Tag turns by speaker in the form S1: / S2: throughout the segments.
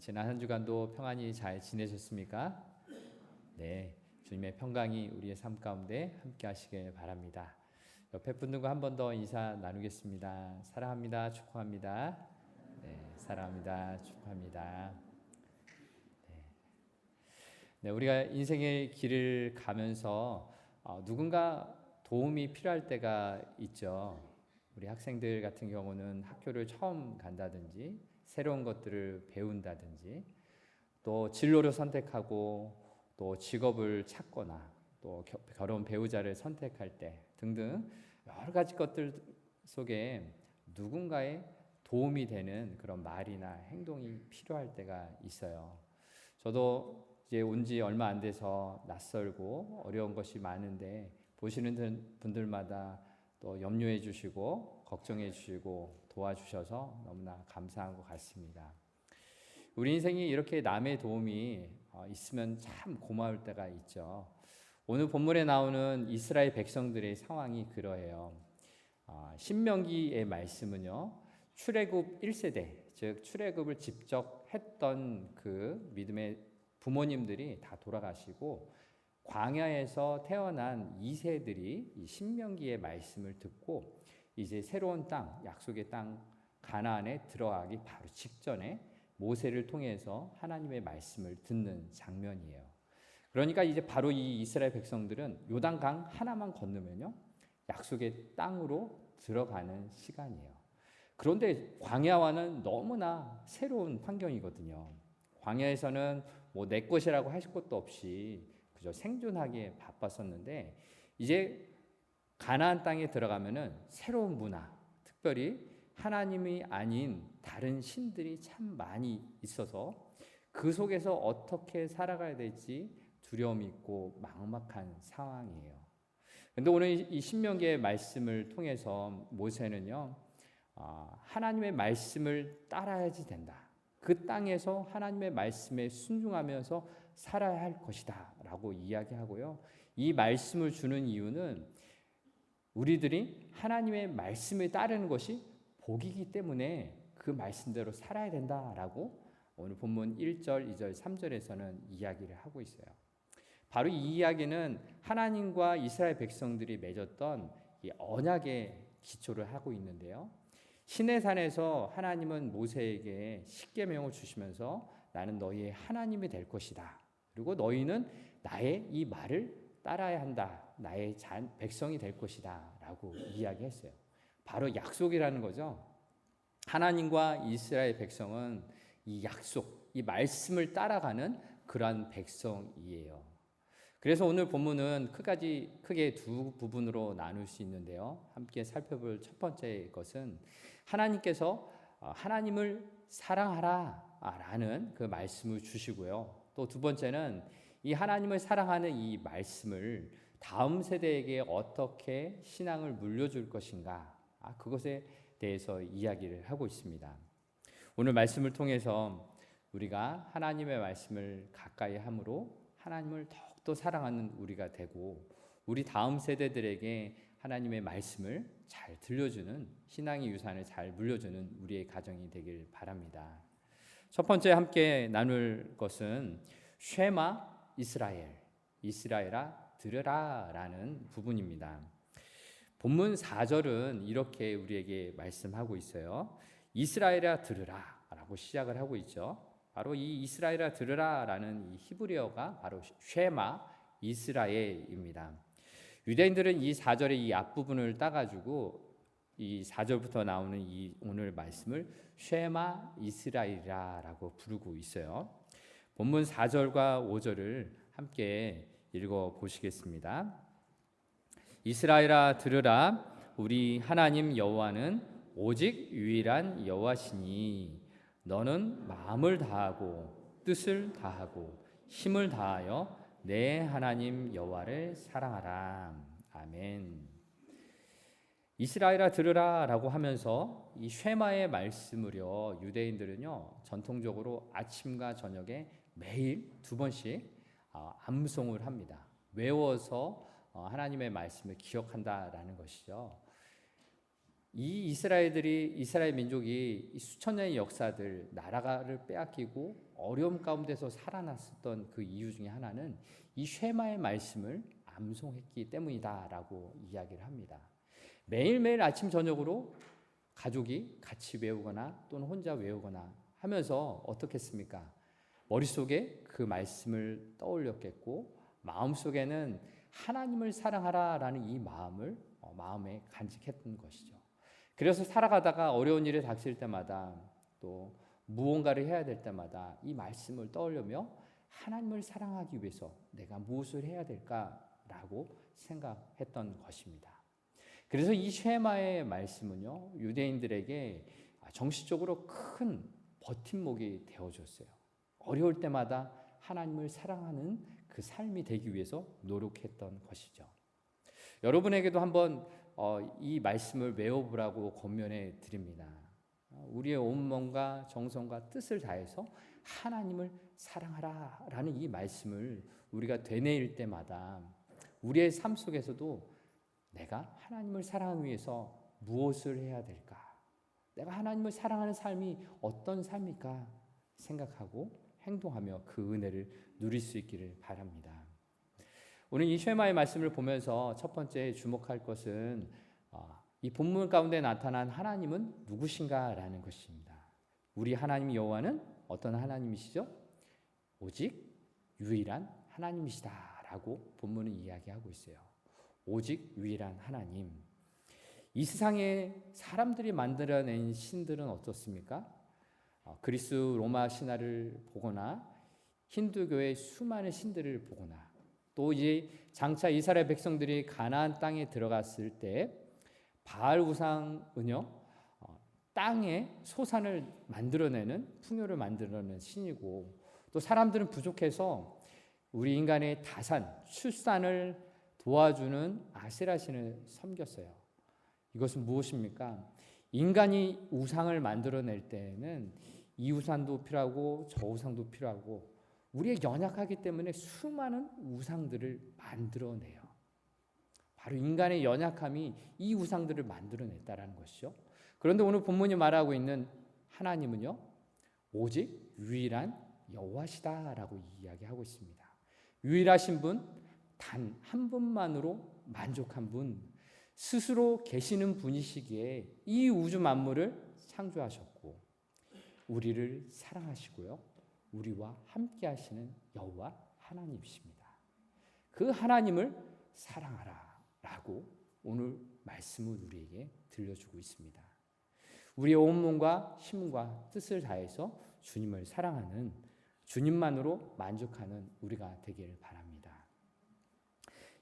S1: 지난 한 주간도 평안히 잘 지내셨습니까? 네, 주님의 평강이 우리의 삶 가운데 함께 하시길 바랍니다. 옆에 분들과 한 번 더 인사 나누겠습니다. 사랑합니다. 축복합니다. 네, 사랑합니다. 축복합니다. 네, 우리가 인생의 길을 가면서 누군가 도움이 필요할 때가 있죠. 우리 학생들 같은 경우는 학교를 처음 간다든지 새로운 것들을 배운다든지 또 진로를 선택하고 또 직업을 찾거나 또 결혼 배우자를 선택할 때 등등 여러 가지 것들 속에 누군가의 도움이 되는 그런 말이나 행동이 필요할 때가 있어요. 저도 이제 온 지 얼마 안 돼서 낯설고 어려운 것이 많은데 보시는 분들마다 또 염려해 주시고 걱정해 주시고 도와주셔서 너무나 감사한 것 같습니다. 우리 인생이 이렇게 남의 도움이 있으면 참 고마울 때가 있죠. 오늘 본문에 나오는 이스라엘 백성들의 상황이 그러해요. 신명기의 말씀은요, 출애굽 1세대, 즉 출애굽을 직접 했던 그 믿음의 부모님들이 다 돌아가시고 광야에서 태어난 2세들이 이 신명기의 말씀을 듣고 이제 새로운 땅, 약속의 땅 가나안에 들어가기 바로 직전에 모세를 통해서 하나님의 말씀을 듣는 장면이에요. 그러니까 이제 바로 이 이스라엘 백성들은 요단강 하나만 건너면요, 약속의 땅으로 들어가는 시간이에요. 그런데 광야와는 너무나 새로운 환경이거든요. 광야에서는 뭐 내 것이라고 할 것도 없이 그저 생존하기에 바빴었는데 이제 가나안 땅에 들어가면은 새로운 문화, 특별히 하나님이 아닌 다른 신들이 참 많이 있어서 그 속에서 어떻게 살아가야 될지 두려움이 있고 막막한 상황이에요. 그런데 오늘 이 신명기의 말씀을 통해서 모세는요, 하나님의 말씀을 따라야지 된다. 그 땅에서 하나님의 말씀에 순종하면서 살아야 할 것이다 라고 이야기하고요. 이 말씀을 주는 이유는 우리들이 하나님의 말씀에 따르는 것이 복이기 때문에 그 말씀대로 살아야 된다라고 오늘 본문 1절, 2절, 3절에서는 이야기를 하고 있어요. 바로 이 이야기는 하나님과 이스라엘 백성들이 맺었던 이 언약의 기초를 하고 있는데요. 시내산에서 하나님은 모세에게 십계명을 주시면서 나는 너희의 하나님이 될 것이다. 그리고 너희는 나의 이 말을 따라야 한다. 나의 백성이 될 것이다. 라고 이야기했어요. 바로 약속이라는 거죠. 하나님과 이스라엘 백성은 이 약속, 이 말씀을 따라가는 그러한 백성이에요. 그래서 오늘 본문은 크게 두 부분으로 나눌 수 있는데요. 함께 살펴볼 첫 번째 것은 하나님께서 하나님을 사랑하라 라는 그 말씀을 주시고요. 또 두 번째는 이 하나님을 사랑하는 이 말씀을 다음 세대에게 어떻게 신앙을 물려줄 것인가, 그것에 대해서 이야기를 하고 있습니다. 오늘 말씀을 통해서 우리가 하나님의 말씀을 가까이 함으로 하나님을 더욱더 사랑하는 우리가 되고 우리 다음 세대들에게 하나님의 말씀을 잘 들려주는 신앙의 유산을 잘 물려주는 우리의 가정이 되길 바랍니다. 첫 번째 함께 나눌 것은 쉐마 이스라엘, 이스라엘아 들으라 라는 부분입니다. 본문 4절은 이렇게 우리에게 말씀하고 있어요. 이스라엘아 들으라 라고 시작을 하고 있죠. 바로 이 이스라엘아 들으라 라는 이 히브리어가 바로 쉐마 이스라엘입니다. 유대인들은 이 4절의 이 앞부분을 따가지고 이 4절부터 나오는 이 오늘 말씀을 쉐마 이스라엘이라고 부르고 있어요. 본문 4절과 5절을 함께 읽어 보시겠습니다. 이스라엘아 들으라, 우리 하나님 여호와는 오직 유일한 여호와시니 너는 마음을 다하고 뜻을 다하고 힘을 다하여 내 하나님 여호와를 사랑하라. 아멘. 이스라엘아 들으라 라고 하면서 이 쉐마의 말씀을요, 유대인들은요 전통적으로 아침과 저녁에 매일 2번씩 암송을 합니다. 외워서 하나님의 말씀을 기억한다라는 것이죠. 이 이스라엘 민족이 이 수천 년의 역사들 나라를 빼앗기고 어려움 가운데서 살아났었던 그 이유 중에 하나는 이 쉐마의 말씀을 암송했기 때문이다라고 이야기를 합니다. 매일매일 아침 저녁으로 가족이 같이 외우거나 또는 혼자 외우거나 하면서 어떻겠습니까? 머릿속에 그 말씀을 떠올렸겠고 마음속에는 하나님을 사랑하라라는 이 마음을 마음에 간직했던 것이죠. 그래서 살아가다가 어려운 일이 닥칠 때마다 또 무언가를 해야 될 때마다 이 말씀을 떠올리며 하나님을 사랑하기 위해서 내가 무엇을 해야 될까라고 생각했던 것입니다. 그래서 이 쉐마의 말씀은요, 유대인들에게 정신적으로 큰 버팀목이 되어줬어요. 어려울 때마다 하나님을 사랑하는 그 삶이 되기 위해서 노력했던 것이죠. 여러분에게도 한번 이 말씀을 외워보라고 권면해 드립니다. 우리의 온 몸과 정성과 뜻을 다해서 하나님을 사랑하라라는 이 말씀을 우리가 되뇌일 때마다 우리의 삶 속에서도 내가 하나님을 사랑하기 위해서 무엇을 해야 될까? 내가 하나님을 사랑하는 삶이 어떤 삶일까? 생각하고 행동하며 그 은혜를 누릴 수 있기를 바랍니다. 오늘 이 쉐마의 말씀을 보면서 첫 번째 주목할 것은 이 본문 가운데 나타난 하나님은 누구신가라는 것입니다. 우리 하나님 여호와는 어떤 하나님이시죠? 오직 유일한 하나님이시다라고 본문은 이야기하고 있어요. 오직 유일한 하나님. 이 세상에 사람들이 만들어낸 신들은 어떻습니까? 그리스 로마 신화를 보거나 힌두교의 수많은 신들을 보거나 또 이제 장차 이스라엘 백성들이 가나안 땅에 들어갔을 때 바알 우상은요 땅에 소산을 만들어내는 풍요를 만들어내는 신이고 또 사람들은 부족해서 우리 인간의 다산 출산을 도와주는 아세라 신을 섬겼어요. 이것은 무엇입니까? 인간이 우상을 만들어낼 때에는 이 우상도 필요하고 저 우상도 필요하고 우리의 연약하기 때문에 수많은 우상들을 만들어내요. 바로 인간의 연약함이 이 우상들을 만들어냈다라는 것이죠. 그런데 오늘 본문이 말하고 있는 하나님은요, 오직 유일한 여호와시다라고 이야기하고 있습니다. 유일하신 분, 단 한 분만으로 만족한 분, 스스로 계시는 분이시기에 이 우주 만물을 창조하셨고 우리를 사랑하시고요, 우리와 함께 하시는 여호와 하나님이십니다. 그 하나님을 사랑하라라고 오늘 말씀을 우리에게 들려주고 있습니다. 우리의 온 몸과 힘과 뜻을 다해서 주님을 사랑하는, 주님만으로 만족하는 우리가 되기를 바랍니다.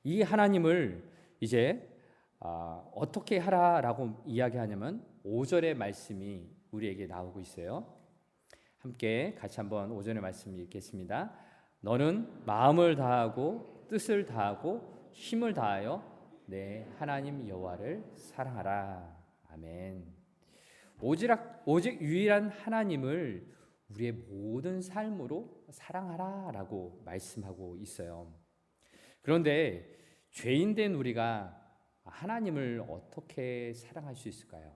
S1: 이 하나님을 이제 어떻게 하라라고 이야기하냐면 5절의 말씀이 우리에게 나오고 있어요. 함께 같이 한번 5절의 말씀 읽겠습니다. 너는 마음을 다하고 뜻을 다하고 힘을 다하여 내 하나님 여호와를 사랑하라. 아멘. 오직 유일한 하나님을 우리의 모든 삶으로 사랑하라라고 말씀하고 있어요. 그런데 죄인된 우리가 하나님을 어떻게 사랑할 수 있을까요?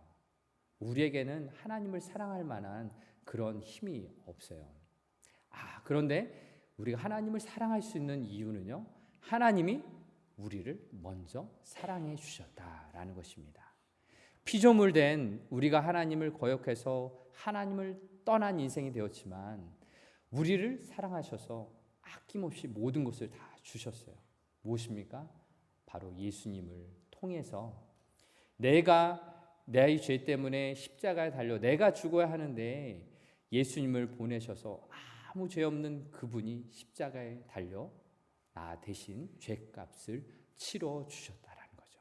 S1: 우리에게는 하나님을 사랑할 만한 그런 힘이 없어요. 그런데 우리가 하나님을 사랑할 수 있는 이유는요, 하나님이 우리를 먼저 사랑해 주셨다라는 것입니다. 피조물 된 우리가 하나님을 거역해서 하나님을 떠난 인생이 되었지만 우리를 사랑하셔서 아낌없이 모든 것을 다 주셨어요. 무엇입니까? 바로 예수님을 통해서 내가 내 죄 때문에 십자가에 달려 내가 죽어야 하는데 예수님을 보내셔서 아무 죄 없는 그분이 십자가에 달려 나 대신 죄값을 치러 주셨다라는 거죠.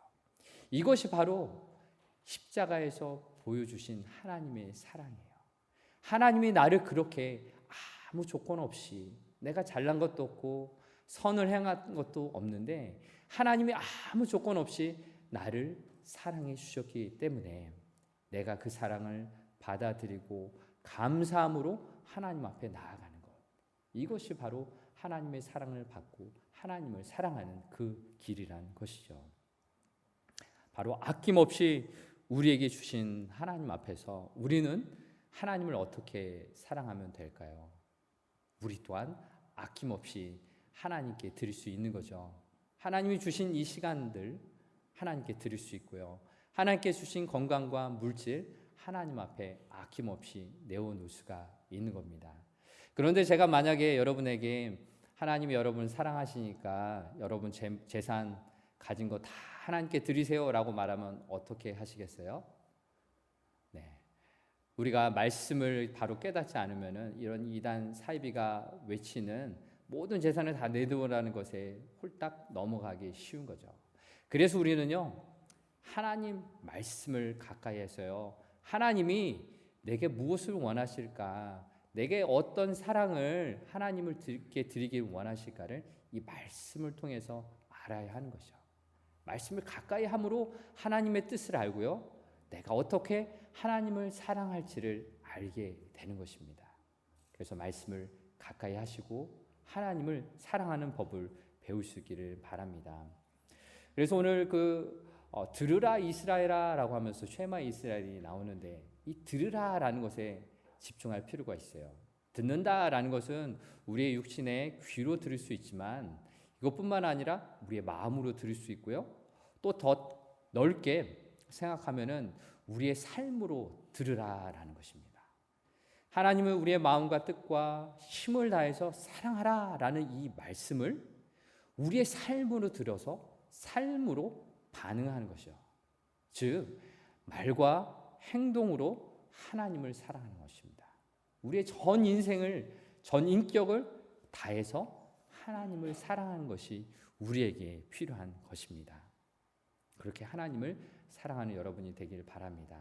S1: 이것이 바로 십자가에서 보여주신 하나님의 사랑이에요. 하나님이 나를 그렇게 아무 조건 없이, 내가 잘난 것도 없고 선을 행한 것도 없는데 하나님이 아무 조건 없이 나를 사랑해 주셨기 때문에 내가 그 사랑을 받아들이고 감사함으로 하나님 앞에 나아가는 것, 이것이 바로 하나님의 사랑을 받고 하나님을 사랑하는 그 길이라는 것이죠. 바로 아낌없이 우리에게 주신 하나님 앞에서 우리는 하나님을 어떻게 사랑하면 될까요? 우리 또한 아낌없이 하나님께 드릴 수 있는 거죠. 하나님이 주신 이 시간들 하나님께 드릴 수 있고요. 하나님께 주신 건강과 물질 하나님 앞에 아낌없이 내어놓을 수가 있는 겁니다. 그런데 제가 만약에 여러분에게 하나님이 여러분을 사랑하시니까 여러분 재산 가진 거 다 하나님께 드리세요라고 말하면 어떻게 하시겠어요? 네, 우리가 말씀을 바로 깨닫지 않으면은 이런 이단 사이비가 외치는 모든 재산을 다 내놓으라는 것에 홀딱 넘어가기 쉬운 거죠. 그래서 우리는요, 하나님 말씀을 가까이 해서요, 하나님이 내게 무엇을 원하실까, 내게 어떤 사랑을 하나님을 드리길 원하실까를 이 말씀을 통해서 알아야 하는 것이죠. 말씀을 가까이 함으로 하나님의 뜻을 알고요, 내가 어떻게 하나님을 사랑할지를 알게 되는 것입니다. 그래서 말씀을 가까이 하시고 하나님을 사랑하는 법을 배우시기를 바랍니다. 그래서 오늘 들으라 이스라엘아라고 하면서 쉐마 이스라엘이 나오는데 이 들으라라는 것에 집중할 필요가 있어요. 듣는다라는 것은 우리의 육신의 귀로 들을 수 있지만 이것뿐만 아니라 우리의 마음으로 들을 수 있고요. 또 더 넓게 생각하면은 우리의 삶으로 들으라라는 것입니다. 하나님은 우리의 마음과 뜻과 힘을 다해서 사랑하라라는 이 말씀을 우리의 삶으로 들어서 삶으로 반응하는 것이요. 즉 말과 행동으로 하나님을 사랑하는 것입니다. 우리의 전 인생을, 전 인격을 다해서 하나님을 사랑하는 것이 우리에게 필요한 것입니다. 그렇게 하나님을 사랑하는 여러분이 되길 바랍니다.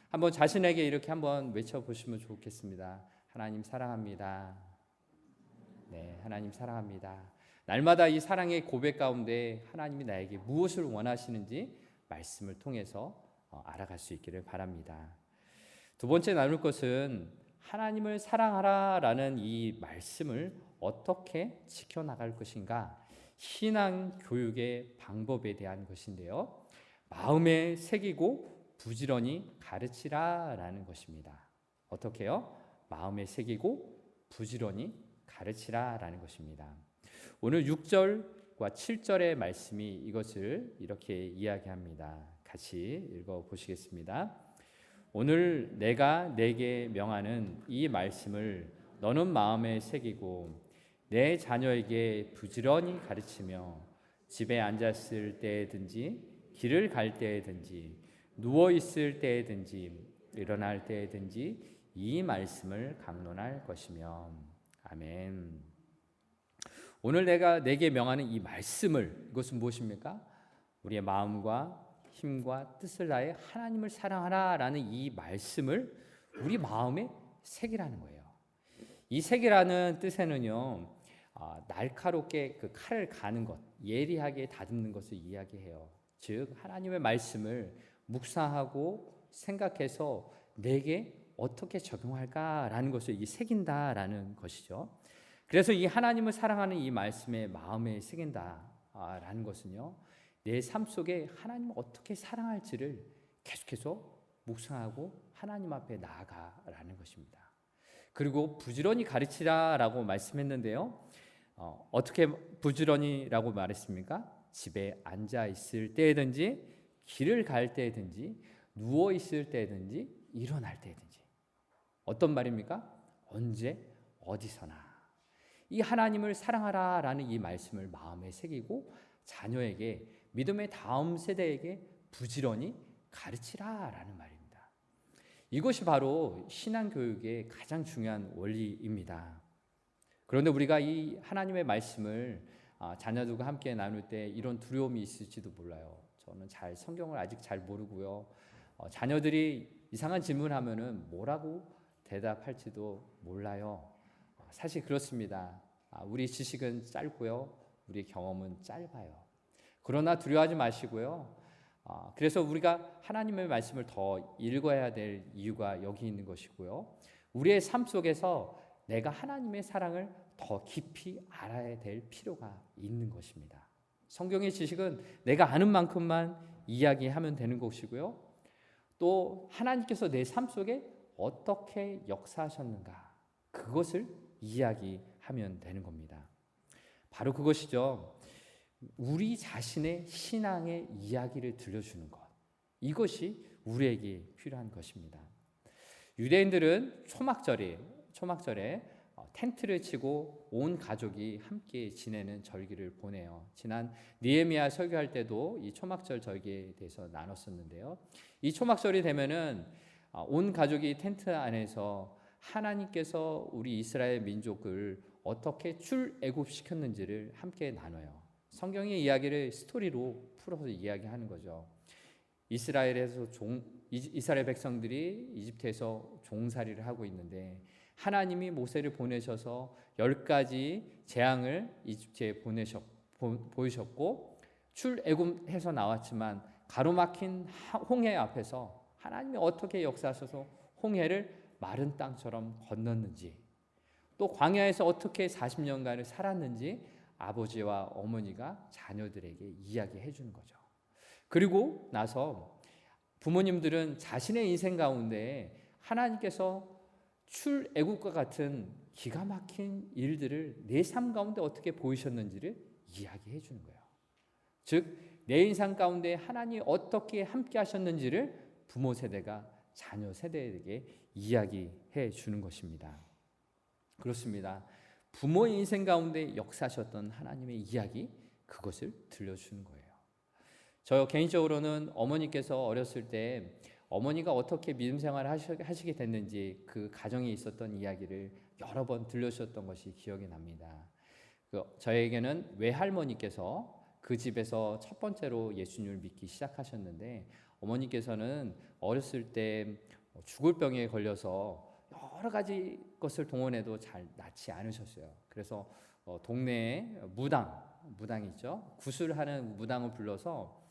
S1: 한번 자신에게 이렇게 한번 외쳐보시면 좋겠습니다. 하나님 사랑합니다. 네, 하나님 사랑합니다. 날마다 이 사랑의 고백 가운데 하나님이 나에게 무엇을 원하시는지 말씀을 통해서 알아갈 수 있기를 바랍니다. 두 번째 나눌 것은 하나님을 사랑하라라는 이 말씀을 어떻게 지켜나갈 것인가, 신앙 교육의 방법에 대한 것인데요. 마음에 새기고 부지런히 가르치라라는 것입니다. 어떻게요? 마음에 새기고 부지런히 가르치라라는 것입니다. 오늘 6절과 7절의 말씀이 이것을 이렇게 이야기합니다. 같이 읽어보시겠습니다. 오늘 내가 내게 명하는 이 말씀을 너는 마음에 새기고 내 자녀에게 부지런히 가르치며 집에 앉았을 때든지 길을 갈 때든지 누워 있을 때든지 일어날 때든지 이 말씀을 강론할 것이며. 아멘. 오늘 내가 내게 명하는 이 말씀을, 이것은 무엇입니까? 우리의 마음과 힘과 뜻을 다해 하나님을 사랑하라라는 이 말씀을 우리 마음에 새기라는 거예요. 이 새기라는 뜻에는요, 날카롭게 그 칼을 가는 것, 예리하게 다듬는 것을 이야기해요. 즉 하나님의 말씀을 묵상하고 생각해서 내게 어떻게 적용할까라는 것을 이 새긴다라는 것이죠. 그래서 이 하나님을 사랑하는 이 말씀에 마음에 새긴다라는 것은요, 내 삶 속에 하나님을 어떻게 사랑할지를 계속해서 묵상하고 하나님 앞에 나아가라는 것입니다. 그리고 부지런히 가르치라라고 말씀했는데요, 어떻게 부지런히라고 말했습니까? 집에 앉아 있을 때든지 길을 갈 때든지 누워 있을 때든지 일어날 때든지. 어떤 말입니까? 언제 어디서나 이 하나님을 사랑하라라는 이 말씀을 마음에 새기고 자녀에게, 믿음의 다음 세대에게 부지런히 가르치라라는 말입니다. 이것이 바로 신앙교육의 가장 중요한 원리입니다. 그런데 우리가 이 하나님의 말씀을 자녀들과 함께 나눌 때 이런 두려움이 있을지도 몰라요. 저는 성경을 아직 잘 모르고요. 자녀들이 이상한 질문하면은 뭐라고 대답할지도 몰라요. 사실 그렇습니다. 우리 지식은 짧고요, 우리 경험은 짧아요. 그러나 두려워하지 마시고요. 그래서 우리가 하나님의 말씀을 더 읽어야 될 이유가 여기 있는 것이고요. 우리의 삶 속에서 내가 하나님의 사랑을 더 깊이 알아야 될 필요가 있는 것입니다. 성경의 지식은 내가 아는 만큼만 이야기하면 되는 것이고요. 또 하나님께서 내 삶 속에 어떻게 역사하셨는가, 그것을 이야기하면 되는 겁니다. 바로 그것이죠. 우리 자신의 신앙의 이야기를 들려주는 것, 이것이 우리에게 필요한 것입니다. 유대인들은 초막절에 텐트를 치고 온 가족이 함께 지내는 절기를 보내요. 지난 느헤미야 설교할 때도 이 초막절 절기에 대해서 나눴었는데요. 이 초막절이 되면은 온 가족이 텐트 안에서 하나님께서 우리 이스라엘 민족을 어떻게 출애굽시켰는지를 함께 나눠요. 성경의 이야기를 스토리로 풀어서 이야기하는 거죠. 이스라엘 백성들이 이집트에서 종살이를 하고 있는데 하나님이 모세를 보내셔서 10가지 재앙을 이집트에 보이셨고, 출애굽해서 나왔지만 가로막힌 홍해 앞에서 하나님이 어떻게 역사하셔서 홍해를 마른 땅처럼 건넜는지, 또 광야에서 어떻게 40년간을 살았는지 아버지와 어머니가 자녀들에게 이야기해 주는 거죠. 그리고 나서 부모님들은 자신의 인생 가운데 하나님께서 출애굽과 같은 기가 막힌 일들을 내 삶 가운데 어떻게 보이셨는지를 이야기해 주는 거예요. 즉, 내 인생 가운데 하나님이 어떻게 함께 하셨는지를 부모 세대가 자녀 세대에게 이야기해 주는 것입니다. 그렇습니다. 부모의 인생 가운데 역사하셨던 하나님의 이야기, 그것을 들려주는 거예요. 저 개인적으로는 어머니께서 어렸을 때 어머니가 어떻게 믿음 생활을 하시게 됐는지 그 가정에 있었던 이야기를 여러 번 들려주셨던 것이 기억이 납니다. 저에게는 외할머니께서 그 집에서 첫 번째로 예수님을 믿기 시작하셨는데, 어머니께서는 어렸을 때 죽을 병에 걸려서 여러 가지 것을 동원해도 잘 낫지 않으셨어요. 그래서 동네에 무당 있죠. 구슬하는 무당을 불러서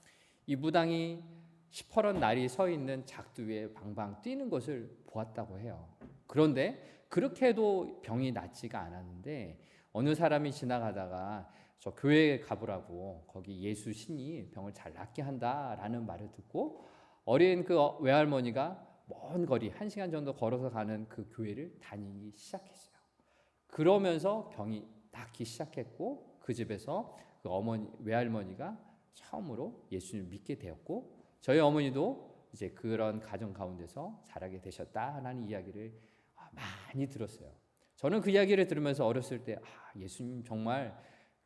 S1: 이 무당이 시퍼런 날이 서 있는 작두 위에 방방 뛰는 것을 보았다고 해요. 그런데 그렇게 해도 병이 낫지가 않았는데 어느 사람이 지나가다가 저 교회에 가보라고, 거기 예수 신이 병을 잘 낫게 한다라는 말을 듣고 어린 그 외할머니가 먼 거리 1시간 정도 걸어서 가는 그 교회를 다니기 시작했어요. 그러면서 병이 낫기 시작했고, 그 집에서 그 외할머니가 처음으로 예수님을 믿게 되었고, 저희 어머니도 이제 그런 가정 가운데서 자라게 되셨다라는 이야기를 많이 들었어요. 저는 그 이야기를 들으면서 어렸을 때 예수님 정말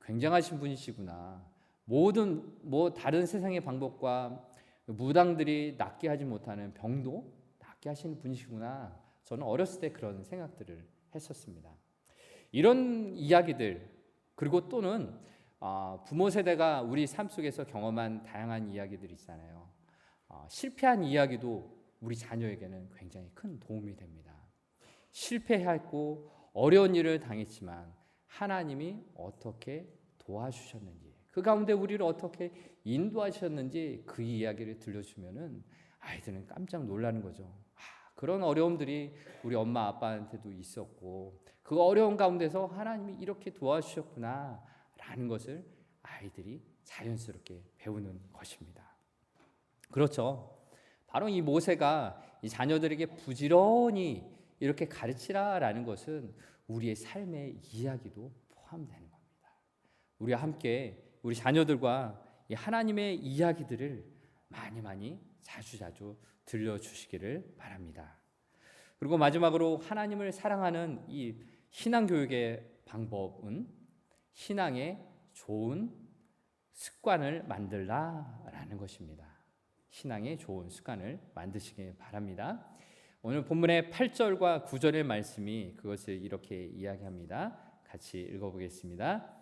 S1: 굉장하신 분이시구나. 모든 다른 세상의 방법과 무당들이 낫게 하지 못하는 병도 낫게 하시는 분이시구나. 저는 어렸을 때 그런 생각들을 했었습니다. 이런 이야기들, 그리고 또는 부모 세대가 우리 삶 속에서 경험한 다양한 이야기들이 있잖아요. 실패한 이야기도 우리 자녀에게는 굉장히 큰 도움이 됩니다. 실패했고 어려운 일을 당했지만 하나님이 어떻게 도와주셨는지, 그 가운데 우리를 어떻게 인도하셨는지 그 이야기를 들려주면은 아이들은 깜짝 놀라는 거죠. 그런 어려움들이 우리 엄마 아빠한테도 있었고, 그 어려운 가운데서 하나님이 이렇게 도와주셨구나 라는 것을 아이들이 자연스럽게 배우는 것입니다. 그렇죠. 바로 이 모세가 이 자녀들에게 부지런히 이렇게 가르치라라는 것은 우리의 삶의 이야기도 포함되는 겁니다. 우리와 함께 우리 자녀들과 이 하나님의 이야기들을 많이 자주 들려주시기를 바랍니다. 그리고 마지막으로 하나님을 사랑하는 이 신앙교육의 방법은 신앙의 좋은 습관을 만들라라는 것입니다. 신앙의 좋은 습관을 만드시기 바랍니다. 오늘 본문의 8절과 9절의 말씀이 그것을 이렇게 이야기합니다. 같이 읽어보겠습니다.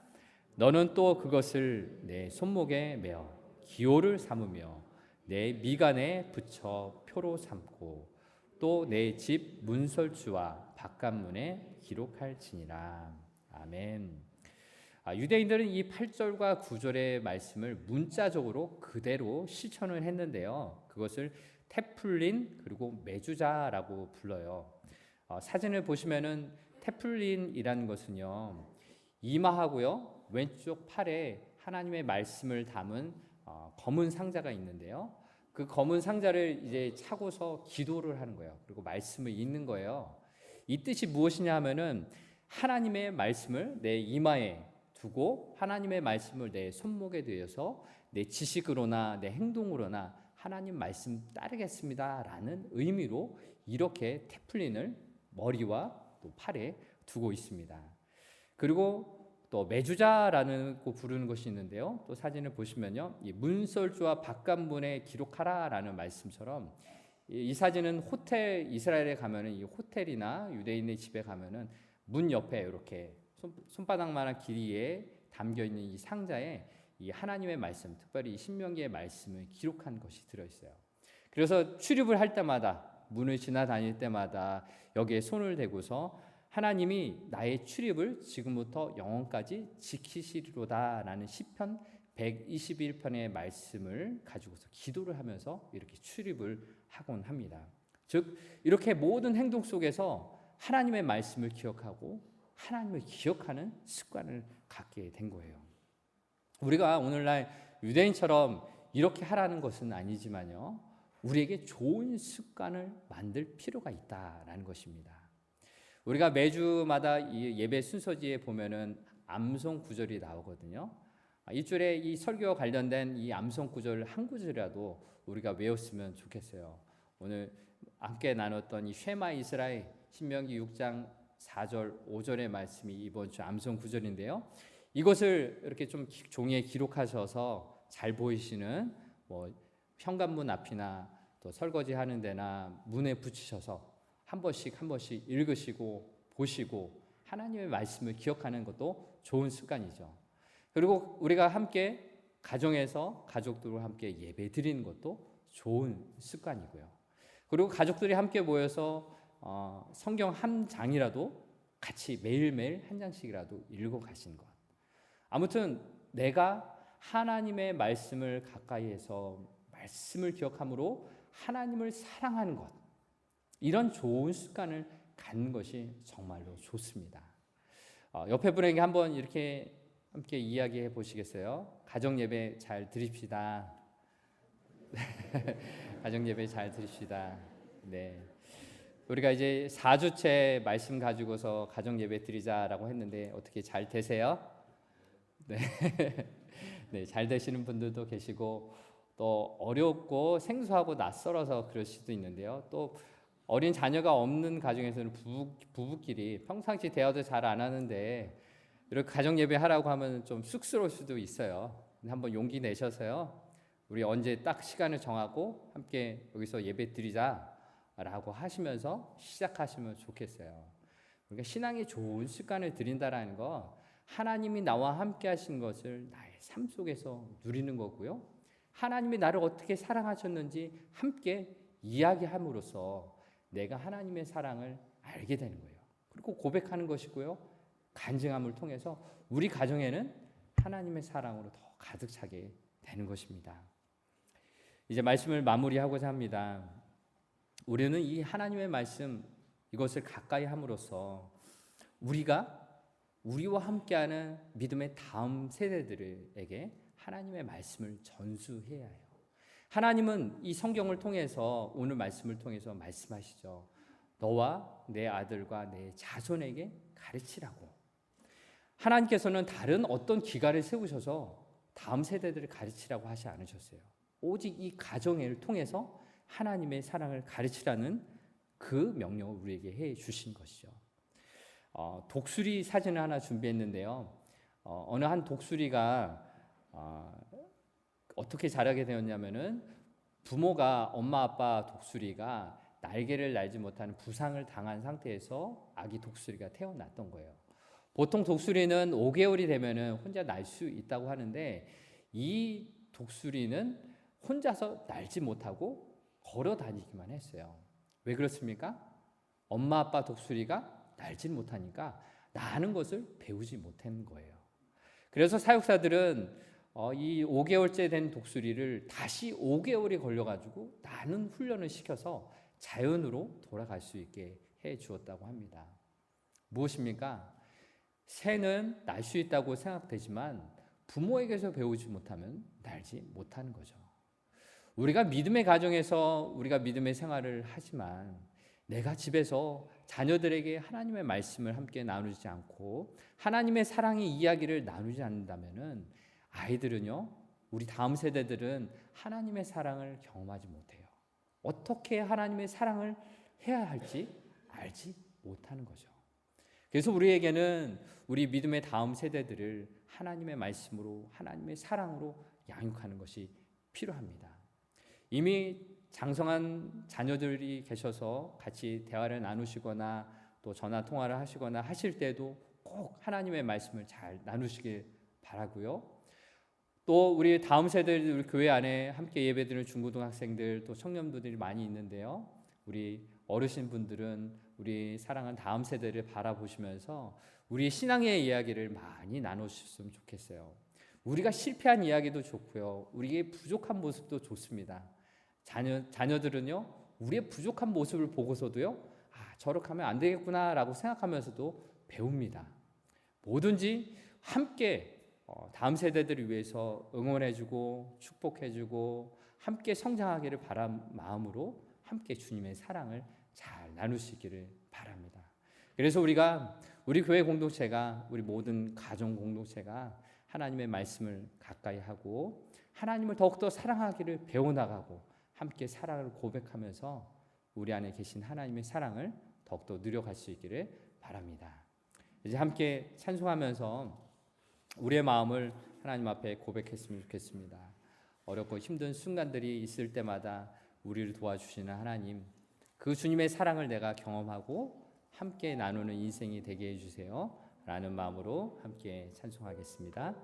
S1: 너는 또 그것을 내 손목에 메어 기호를 삼으며 내 미간에 붙여 표로 삼고 또 내 집 문설주와 바깥문에 기록할지니라. 아멘. 유대인들은 이 8절과 9절의 말씀을 문자적으로 그대로 실천을 했는데요. 그것을 테플린 그리고 메주자라고 불러요. 사진을 보시면은 테플린이라는 것은요, 이마하고요 왼쪽 팔에 하나님의 말씀을 담은 검은 상자가 있는데요. 그 검은 상자를 이제 차고서 기도를 하는 거예요. 그리고 말씀을 읽는 거예요. 이 뜻이 무엇이냐 하면은 하나님의 말씀을 내 이마에 두고 하나님의 말씀을 내 손목에 대어서 내 지식으로나 내 행동으로나 하나님 말씀 따르겠습니다라는 의미로 이렇게 테플린을 머리와 또 팔에 두고 있습니다. 그리고 또 메주자라는 거 부르는 것이 있는데요. 또 사진을 보시면요, 이 문설주와 바깥문에 기록하라라는 말씀처럼 이 사진은 호텔 이스라엘에 가면은 이 호텔이나 유대인의 집에 가면은 문 옆에 이렇게 손바닥만한 길이에 담겨 있는 이 상자에 이 하나님의 말씀, 특별히 이 신명기의 말씀을 기록한 것이 들어 있어요. 그래서 출입을 할 때마다 문을 지나다닐 때마다 여기에 손을 대고서 하나님이 나의 출입을 지금부터 영원까지 지키시리로다라는 시편 121편의 말씀을 가지고서 기도를 하면서 이렇게 출입을 하곤 합니다. 즉 이렇게 모든 행동 속에서 하나님의 말씀을 기억하고 하나님을 기억하는 습관을 갖게 된 거예요. 우리가 오늘날 유대인처럼 이렇게 하라는 것은 아니지만요, 우리에게 좋은 습관을 만들 필요가 있다라는 것입니다. 우리가 매주마다 이 예배 순서지에 보면은 암송 구절이 나오거든요. 일주일에 이 설교와 관련된 이 암송 구절 한 구절이라도 우리가 외웠으면 좋겠어요. 오늘 함께 나눴던 이 쉐마 이스라엘 신명기 6장 4절 5절의 말씀이 이번 주 암송 구절인데요. 이것을 이렇게 좀 종이에 기록하셔서 잘 보이시는 뭐 현관문 앞이나 또 설거지 하는 데나 문에 붙이셔서 한 번씩 읽으시고 보시고 하나님의 말씀을 기억하는 것도 좋은 습관이죠. 그리고 우리가 함께 가정에서 가족들과 함께 예배 드리는 것도 좋은 습관이고요. 그리고 가족들이 함께 모여서 성경 한 장이라도 같이 매일매일 한 장씩이라도 읽어 가시는 것. 아무튼 내가 하나님의 말씀을 가까이에서 말씀을 기억함으로 하나님을 사랑하는 것, 이런 좋은 습관을 갖는 것이 정말로 좋습니다. 옆에 분에게 한번 이렇게 함께 이야기해 보시겠어요? 가정 예배 잘 드립시다. 가정 예배 잘 드립시다. 네. 우리가 이제 4주째 말씀 가지고서 가정 예배 드리자라고 했는데 어떻게 잘 되세요? 네. 네, 잘 되시는 분들도 계시고 또 어렵고 생소하고 낯설어서 그럴 수도 있는데요. 또 어린 자녀가 없는 가정에서는 부부끼리 평상시 대화도 잘 안 하는데 이렇게 가정 예배 하라고 하면 좀 쑥스러울 수도 있어요. 한번 용기 내셔서요. 우리 언제 딱 시간을 정하고 함께 여기서 예배 드리자라고 하시면서 시작하시면 좋겠어요. 우리가 신앙에 좋은 습관을 들인다라는 거, 하나님이 나와 함께 하신 것을 나의 삶 속에서 누리는 거고요. 하나님이 나를 어떻게 사랑하셨는지 함께 이야기함으로써 내가 하나님의 사랑을 알게 되는 거예요. 그리고 고백하는 것이고요. 간증함을 통해서 우리 가정에는 하나님의 사랑으로 더 가득 차게 되는 것입니다. 이제 말씀을 마무리하고자 합니다. 우리는 이 하나님의 말씀, 이것을 가까이 함으로써 우리와 함께하는 믿음의 다음 세대들에게 하나님의 말씀을 전수해야 해요. 하나님은 이 성경을 통해서, 오늘 말씀을 통해서 말씀하시죠. 너와 내 아들과 내 자손에게 가르치라고. 하나님께서는 다른 어떤 기관을 세우셔서 다음 세대들을 가르치라고 하지 않으셨어요. 오직 이 가정을 통해서 하나님의 사랑을 가르치라는 그 명령을 우리에게 해 주신 것이죠. 독수리 사진을 하나 준비했는데요. 어느 한 독수리가 어떻게 자라게 되었냐면은 부모가, 엄마 아빠 독수리가 날개를 날지 못하는 부상을 당한 상태에서 아기 독수리가 태어났던 거예요. 보통 독수리는 5개월이 되면은 혼자 날 수 있다고 하는데 이 독수리는 혼자서 날지 못하고 걸어 다니기만 했어요. 왜 그렇습니까? 엄마 아빠 독수리가 날지 못하니까 나는 것을 배우지 못한 거예요. 그래서 사육사들은 이 5개월째 된 독수리를 다시 5개월이 걸려가지고 나는 훈련을 시켜서 자연으로 돌아갈 수 있게 해 주었다고 합니다. 무엇입니까? 새는 날 수 있다고 생각되지만 부모에게서 배우지 못하면 날지 못하는 거죠. 우리가 믿음의 가정에서 우리가 믿음의 생활을 하지만 내가 집에서 자녀들에게 하나님의 말씀을 함께 나누지 않고 하나님의 사랑의 이야기를 나누지 않는다면은 아이들은요, 우리 다음 세대들은 하나님의 사랑을 경험하지 못해요. 어떻게 하나님의 사랑을 해야 할지 알지 못하는 거죠. 그래서 우리에게는 우리 믿음의 다음 세대들을 하나님의 말씀으로 하나님의 사랑으로 양육하는 것이 필요합니다. 이미 장성한 자녀들이 계셔서 같이 대화를 나누시거나 또 전화 통화를 하시거나 하실 때도 꼭 하나님의 말씀을 잘 나누시길 바라고요. 또 우리 다음 세대들, 우리 교회 안에 함께 예배드리는 중고등학생들 또 청년들이 많이 있는데요. 우리 어르신분들은 우리 사랑하는 다음 세대를 바라보시면서 우리 신앙의 이야기를 많이 나누셨으면 좋겠어요. 우리가 실패한 이야기도 좋고요. 우리의 부족한 모습도 좋습니다. 자녀들은요, 우리의 부족한 모습을 보고서도요, 저렇게 하면 안 되겠구나라고 생각하면서도 배웁니다. 뭐든지 함께 다음 세대들을 위해서 응원해주고 축복해주고 함께 성장하기를 바란 마음으로 함께 주님의 사랑을 잘 나누시기를 바랍니다. 그래서 우리 교회 공동체가, 우리 모든 가정 공동체가 하나님의 말씀을 가까이 하고 하나님을 더욱더 사랑하기를 배워나가고 함께 사랑을 고백하면서 우리 안에 계신 하나님의 사랑을 더욱더 누려갈 수 있기를 바랍니다. 이제 함께 찬송하면서 우리의 마음을 하나님 앞에 고백했으면 좋겠습니다. 어렵고 힘든 순간들이 있을 때마다 우리를 도와주시는 하나님, 그 주님의 사랑을 내가 경험하고 함께 나누는 인생이 되게 해주세요 라는 마음으로 함께 찬송하겠습니다.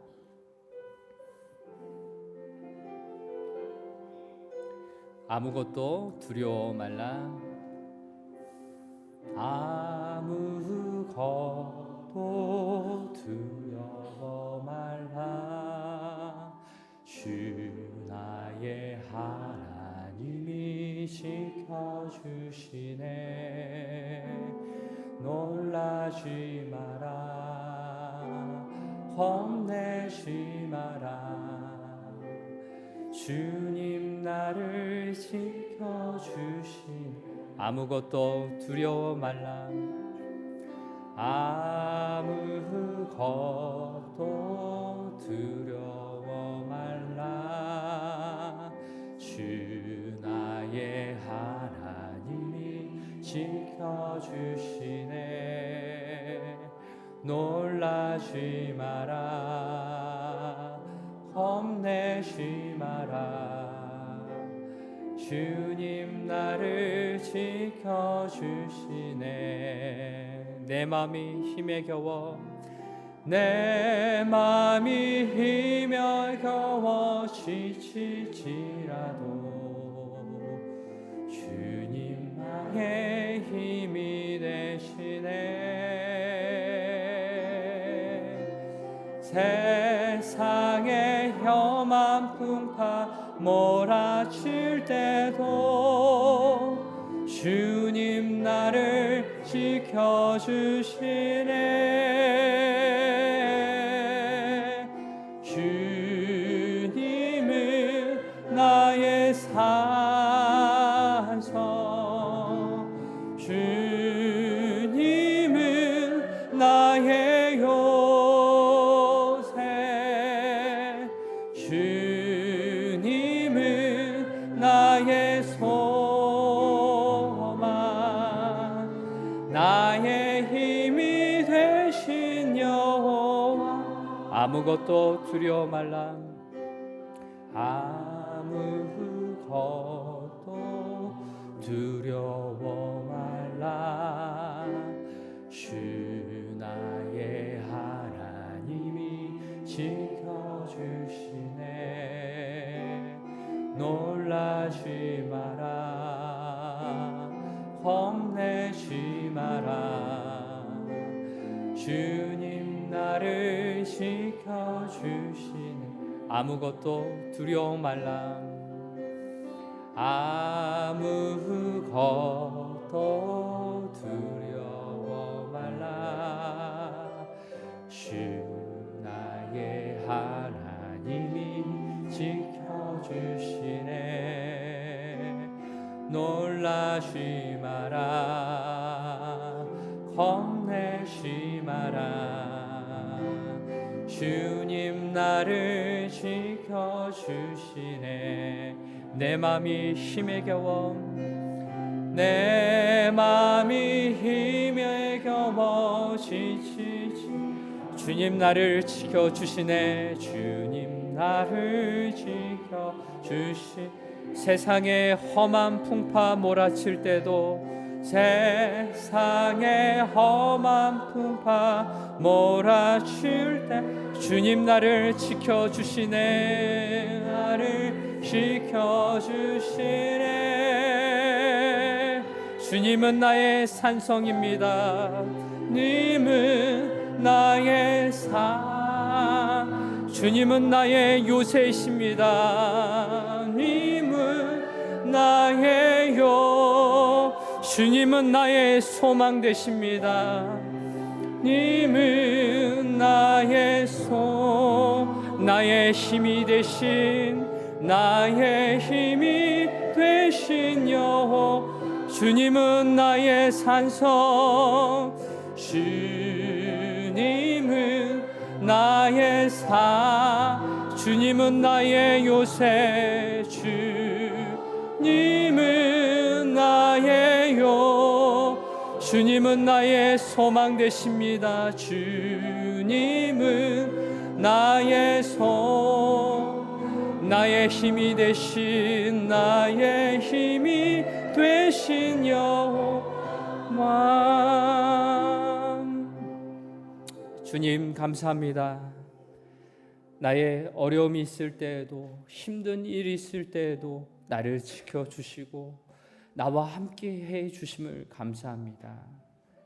S1: 아무것도 두려워 말라, 아무것도 두려워 말라. 주 나의 하나님이 지켜주시네. 놀라지 마라, 겁내지 마라. 주님 나를 지켜주신. 아무것도 두려워 말라, 아무것도 두려워 말라. 주 나의 하나님이 지켜주시네. 놀라지 마라, 겁내지 마라. 주님 나를 지켜주시네. 내 맘이 힘에 겨워, 내 맘이 힘에 겨워 지칠지라도 주님 나의 힘이 되시네. 세상의 험한 풍파 몰아칠 때도 주님 나를 지켜주시네. 주님은 나의 산성, 주님은 나의 요새, 주님은 나의 소망, 나의 힘이 되신 여호와. 아무것도 두려워 말라, 아무것도 두려워 말라. 주 나의 하나님이 지켜주시네. 놀라지 마라, 겁내지 마라. 주님 나를 지켜주시네. 아무것도 두려워 말라, 아무것도 두려워 말라. 주 나의 하나님이 지켜주시네. 놀라지 마라 겁내지 마라 주님 나를 지켜주시네 내 맘이 힘에 겨워 내 맘이 힘에 겨워 지치지 주님 나를 지켜주시네 주님 나를 지켜주시 세상의 험한 풍파 몰아칠 때도 세상의 험한 풍파 몰아칠 때 주님 나를 지켜주시네 나를 지켜주시네 주님은 나의 산성입니다 주님은 나의 산 주님은 나의 요새이십니다 주님은 나의 주님은 나의 소망 되십니다 주님은 나의 나의 힘이 되신 나의 힘이 되신 여호와 주님은 나의 산성 주님은 나의 주님은 나의 요새 주님은 나의 주님은 나의 소망 되십니다 주님은 나의 나의 힘이 되신 나의 힘이 되신 여호와 주님 감사합니다 나의 어려움이 있을 때에도 힘든 일이 있을 때에도 나를 지켜주시고 나와 함께 해주심을 감사합니다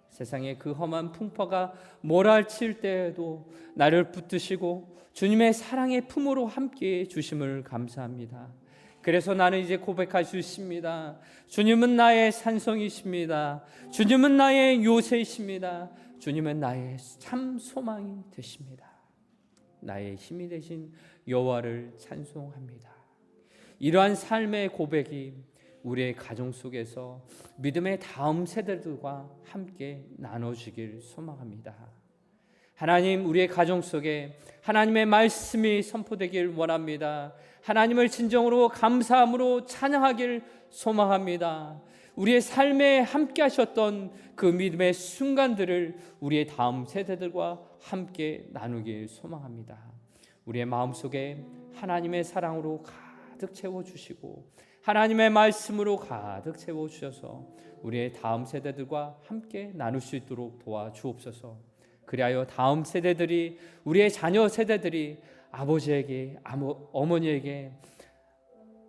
S1: 세상에 그 험한 풍파가 몰아칠 때에도 나를 붙드시고 주님의 사랑의 품으로 함께 해주심을 감사합니다 그래서 나는 이제 고백할 수 있습니다 주님은 나의 산성이십니다 주님은 나의 요새이십니다 주님은 나의 참 소망이 되십니다 나의 힘이 되신 여호와를 찬송합니다 이러한 삶의 고백이 우리의 가정 속에서 믿음의 다음 세대들과 함께 나눠지길 소망합니다 하나님 우리의 가정 속에 하나님의 말씀이 선포되길 원합니다 하나님을 진정으로 감사함으로 찬양하길 소망합니다 우리의 삶에 함께 하셨던 그 믿음의 순간들을 우리의 다음 세대들과 함께 나누길 소망합니다 우리의 마음속에 하나님의 사랑으로 가득 채워주시고 하나님의 말씀으로 가득 채워주셔서 우리의 다음 세대들과 함께 나눌 수 있도록 도와주옵소서 그리하여 다음 세대들이 우리의 자녀 세대들이 아버지에게 어머니에게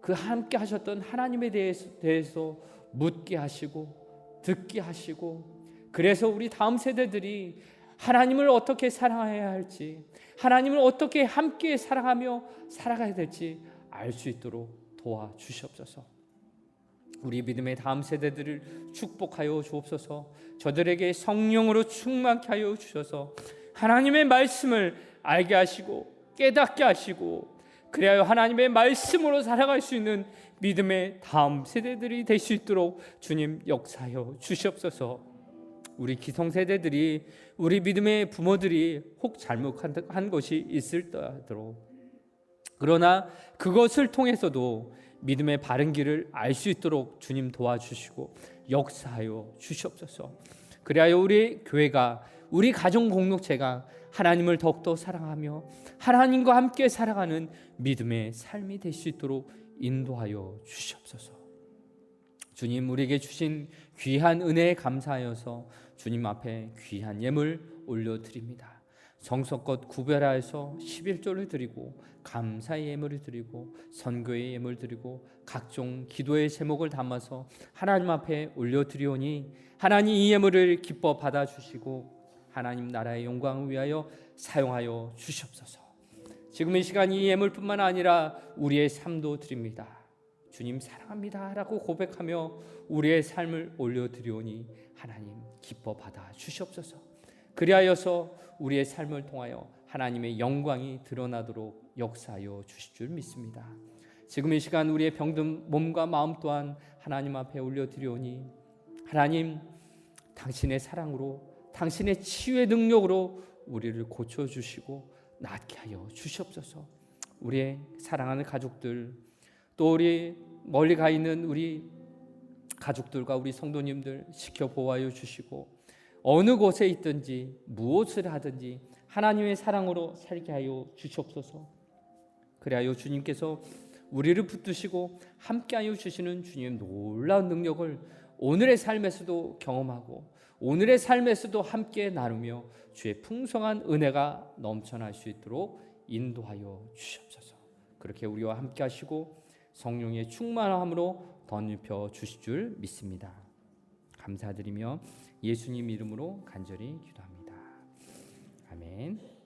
S1: 그 함께 하셨던 하나님에 대해서 묻게 하시고 듣게 하시고 그래서 우리 다음 세대들이 하나님을 어떻게 사랑해야 할지 하나님을 어떻게 함께 사랑하며 살아가야 될지 알 수 있도록 도와주시옵소서 우리 믿음의 다음 세대들을 축복하여 주옵소서 저들에게 성령으로 충만케 하여 주셔서 하나님의 말씀을 알게 하시고 깨닫게 하시고 그래야 하나님의 말씀으로 살아갈 수 있는 믿음의 다음 세대들이 될 수 있도록 주님 역사하여 주시옵소서 우리 기성세대들이 우리 믿음의 부모들이 혹 잘못한 것이 있을지라도 그러나 그것을 통해서도 믿음의 바른 길을 알 수 있도록 주님 도와주시고 역사하여 주시옵소서 그리하여 우리 교회가 우리 가정 공동체가 하나님을 더욱더 사랑하며 하나님과 함께 살아가는 믿음의 삶이 될 수 있도록 인도하여 주시옵소서 주님 우리에게 주신 귀한 은혜에 감사하여서 주님 앞에 귀한 예물 올려드립니다 성성껏 구별하여서 11조를 드리고 감사의 예물을 드리고 선교의 예물 드리고 각종 기도의 제목을 담아서 하나님 앞에 올려드리오니 하나님 이 예물을 기뻐 받아주시고 하나님 나라의 영광을 위하여 사용하여 주시옵소서 지금 이 시간 이 예물뿐만 아니라 우리의 삶도 드립니다 주님 사랑합니다 라고 고백하며 우리의 삶을 올려드리오니 하나님 기뻐 받아 주시옵소서 그리하여서 우리의 삶을 통하여 하나님의 영광이 드러나도록 역사하여 주실 줄 믿습니다 지금 이 시간 우리의 병든 몸과 마음 또한 하나님 앞에 올려드리오니 하나님, 당신의 사랑으로, 당신의 치유의 능력으로 우리를 고쳐주시고 낫게 하여 주시옵소서. 우리의 사랑하는 가족들, 또 우리 멀리 가 있는 우리 가족들과 우리 성도님들 지켜보아여 주시고 어느 곳에 있든지 무엇을 하든지 하나님의 사랑으로 살게 하여 주시옵소서. 그리하여 주님께서 우리를 붙드시고 함께하여 주시는 주님의 놀라운 능력을 오늘의 삶에서도 경험하고 오늘의 삶에서도 함께 나누며 주의 풍성한 은혜가 넘쳐날 수 있도록 인도하여 주시옵소서. 그렇게 우리와 함께 하시고 성령의 충만함으로 덧입혀 주실 줄 믿습니다. 감사드리며 예수님 이름으로 간절히 기도합니다. 아멘.